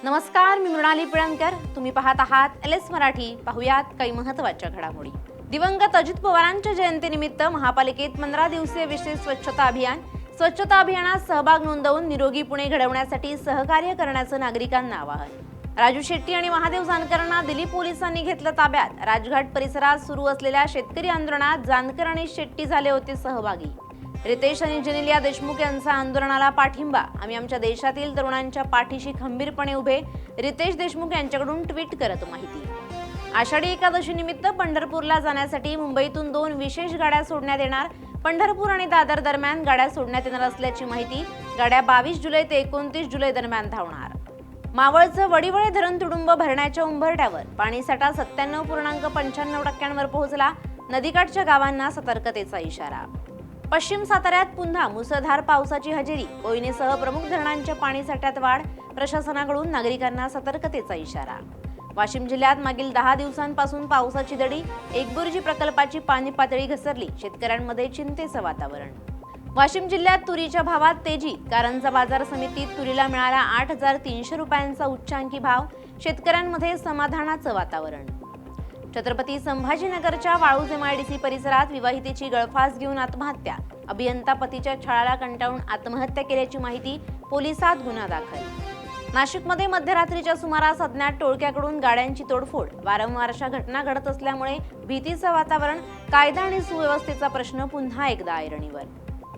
नमस्कार, मी मृणाली पिळणकर. तुम्ही पाहत आहात LS मराठी. पाहुयात काही महत्त्वाच्या घडामोडी. दिवंगत अजित पवारांच्या जयंतीनिमित्त महापालिकेत 15 दिवसीय विशेष स्वच्छता अभियान. स्वच्छता अभियानात सहभाग नोंदवून निरोगी पुणे घडवण्यासाठी सहकार्य करण्याचं नागरिकांना आवाहन. राजू शेट्टी आणि महादेव जानकरांना दिल्ली पोलिसांनी घेतलं ताब्यात. राजघाट परिसरात सुरू असलेल्या शेतकरी आंदोलनात जानकर आणि शेट्टी झाले होते सहभागी. रितेश आणि जेनेलिया देशमुख यांचा आंदोलनाला पाठिंबा. आम्ही आमच्या देशातील तरुणांच्या पाठीशी खंबीरपणे उभे. रितेश देशमुख यांच्याकडून ट्विट करत माहिती. आषाढी एकादशी निमित्त पंढरपूरला जाण्यासाठी मुंबईतून 2 विशेष गाड्या सोडण्यात येणार. पंढरपूर आणि दादर दरम्यान गाड्या सोडण्यात येणार असल्याची माहिती. गाड्या 22 जुलै ते 29 जुलै दरम्यान धावणार. मावळचं वडिवळे धरण तुडुंब भरण्याच्या उंबरठ्यावर. पाणीसाठा 97.95% पोहोचला. नदीकाठच्या गावांना सतर्कतेचा इशारा. पश्चिम साताऱ्यात पुन्हा मुसळधार पावसाची हजेरी. कोयनेसह प्रमुख धरणांच्या पाणीसाठ्यात वाढ. प्रशासनाकडून नागरिकांना सतर्कतेचा इशारा. वाशिम जिल्ह्यात मागील 10 दिवसांपासून पावसाची दडी. एकबुर्जी प्रकल्पाची पाणी पातळी घसरली. शेतकऱ्यांमध्ये चिंतेचं वातावरण. वाशिम जिल्ह्यात तुरीच्या भावात तेजी. कारंजा बाजार समितीत तुरीला मिळाला 8,300 रुपयांचा उच्चांकी भाव. शेतकऱ्यांमध्ये समाधानाचं वातावरण. छत्रपती संभाजीनगरच्या वाळूज MIDC परिसरात विवाहितेची गळफास घेऊन आत्महत्या. अभियंता पतीच्या छळाला कंटाळून आत्महत्या केल्याची माहिती. पोलिसात गुन्हा दाखल. नाशिकमध्ये मध्यरात्रीच्या सुमारास अज्ञात टोळक्याकडून गाड्यांची तोडफोड. वारंवार अशा घटना घडत असल्यामुळे भीतीचं वातावरण. कायदा आणि सुव्यवस्थेचा प्रश्न पुन्हा एकदा ऐरणीवर.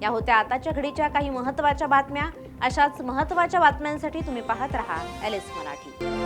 या होत्या आताच्या घडीच्या काही महत्त्वाच्या बातम्या. अशाच महत्त्वाच्या बातम्यांसाठी तुम्ही पाहत रहा LS मराठी.